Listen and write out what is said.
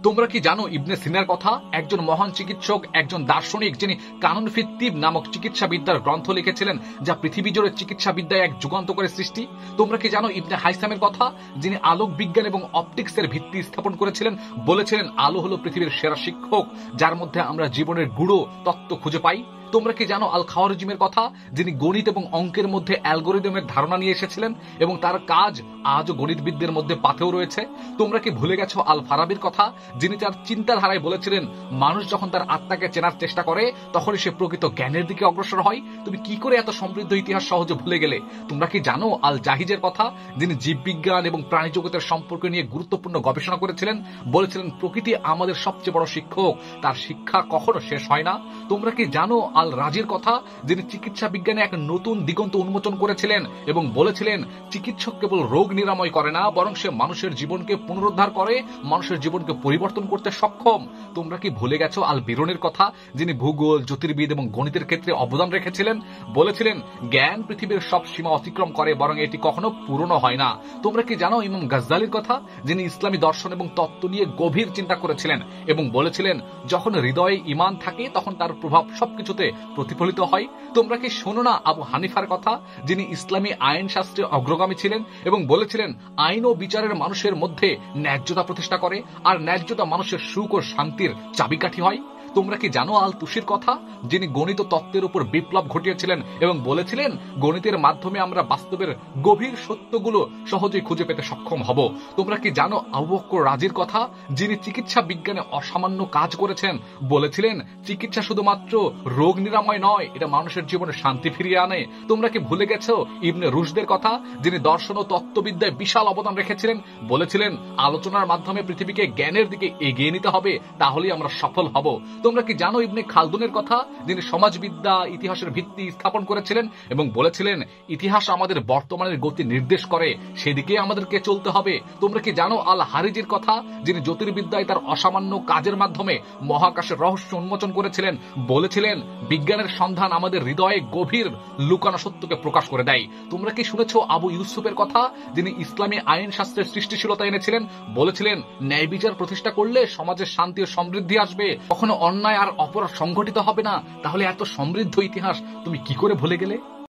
তোমরা কি জানো ইবনে সিনার কথা? একজন মহান চিকিৎসক, একজন দার্শনিক, যিনি কানুন ফিত তিব নামক চিকিৎসা বিদ্যার গ্রন্থ লিখেছিলেন, যা পৃথিবী জুড়ে চিকিৎসা বিদ্যায় এক যুগান্তকারী সৃষ্টি। তোমরা কি জানো ইবনে হাইসামের কথা, যিনি আলোক বিজ্ঞান এবং অপটিক্সের ভিত্তি স্থাপন করেছিলেন? বলেছিলেন আলো হলো পৃথিবীর সেরা শিক্ষক, যার মধ্যে আমরা জীবনের গূঢ় তত্ত্ব খুঁজে পাই। তোমরা কি জানো আল খাওয়ারিজমের কথা, যিনি গণিত এবং অঙ্কের মধ্যে অ্যালগোরিদমের ধারণা নিয়ে এসেছিলেন এবং তার কাজ আজও গণিতবিদদের মধ্যে পাথেও রয়েছে? তোমরা কি ভুলে গেছো আল ফারাবির কথা, যিনি তার চিন্তাধারায় বলেছিলেন মানুষ যখন তার আত্মাকে চেনার চেষ্টা করে তখনই সে প্রকৃত জ্ঞানের দিকে অগ্রসর হয়? তুমি কি করে এত সমৃদ্ধ ইতিহাস সহজে ভুলে গেলে? তোমরা কি জানো আল জাহিজের কথা, যিনি জীববিজ্ঞান এবং প্রাণী জগতের সম্পর্ক নিয়ে গুরুত্বপূর্ণ গবেষণা করেছিলেন? বলেছিলেন প্রকৃতি আমাদের সবচেয়ে বড় শিক্ষক, তার শিক্ষা কখনো শেষ হয় না। তোমরা কি জানো আল রাজির কথা, যিনি চিকিৎসা বিজ্ঞানে এক নতুন দিগন্ত উন্মোচন করেছিলেন এবং বলেছিলেন চিকিৎসক কেবল রোগ নিরাময় করে না, বরং সে মানুষের জীবনকে পুনরুদ্ধার করে, মানুষের জীবনকে পরিবর্তন করতে সক্ষম। তোমরা কি ভুলে গেছো আল বিরনের কথা, যিনি ভূগোল, জ্যোতির্বিদ এবং গণিতের ক্ষেত্রে অবদান রেখেছিলেন? বলেছিলেন জ্ঞান পৃথিবীর সব সীমা অতিক্রম করে, বরং এটি কখনো পূরণ হয় না। তোমরা কি জানো ইমাম গাজ্জালির কথা, যিনি ইসলামী দর্শন এবং তত্ত্ব নিয়ে গভীর চিন্তা করেছিলেন এবং বলেছিলেন যখন হৃদয়ে ঈমান থাকে তখন তার প্রভাব সবকিছুতে প্রতিফলিত হয়? তোমরা কি শোনো না আবু হানিফার কথা, যিনি ইসলামী আইন শাস্ত্রে অগ্রগামী ছিলেন এবং বলেছিলেন আইন ও বিচারের মানুষের মধ্যে ন্যায্যতা প্রতিষ্ঠা করে, আর ন্যায্যতা মানুষের সুখ ও শান্তির চাবিকাঠি হয়? তোমরা কি জানো আল তুসির কথা, যিনি গণিত তত্ত্বের উপর বিপ্লব ঘটিয়েছিলেন এবং বলেছিলেন গণিতের মাধ্যমে আমরা বাস্তবের গভীর সত্যগুলো সহজেই খুঁজে পেতে সক্ষম হব? তোমরা কি জানো আবু বকর রাজির কথা, যিনি চিকিৎসা বিজ্ঞানে অসামান্য কাজ করেছেন? বলেছিলেন চিকিৎসা শুধুমাত্র রোগ নিরাময় নয়, এটা মানুষের জীবনে শান্তি ফিরিয়ে আনে। তোমরা কি ভুলে গেছো ইবনে রুশদের কথা, যিনি দর্শন ও তত্ত্ববিদ্যায় বিশাল অবদান রেখেছিলেন? বলেছিলেন আলোচনার মাধ্যমে পৃথিবীকে জ্ঞানের দিকে এগিয়ে নিতে হবে, তাহলেই আমরা সফল হব। তোমরা কি জানো ইবনে খালদুনের কথা, যিনি সমাজবিদ্যা, ইতিহাসের ভিত্তি স্থাপন করেছিলেন এবং বলেছিলেন ইতিহাস আমাদের বর্তমানের গতি নির্দেশ করে, সেদিকে আমাদেরকে চলতে হবে? তোমরা কি জানো আল হারিজির কথা, যিনি জ্যোতির্বিদ্যায় তার অসামান্য কাজের মাধ্যমে মহাকাশের রহস্য উন্মোচন করেছিলেন? বলেছিলেন বিজ্ঞানের সন্ধান আমাদের হৃদয়ে গভীর লুকানো সত্যকে প্রকাশ করে দেয়। তোমরা কি শুনেছো আবু ইউসুফের কথা, যিনি ইসলামী আইন শাস্ত্রের সৃষ্টিশীলতা এনেছিলেন? বলেছিলেন ন্যায় বিচার প্রতিষ্ঠা করলে সমাজের শান্তি ও সমৃদ্ধি আসবে, কখনো অন্যায় আর অপরাধ সংঘটিত হবে না। তাহলে এত সমৃদ্ধ ইতিহাস তুমি কি করে ভুলে গেলে?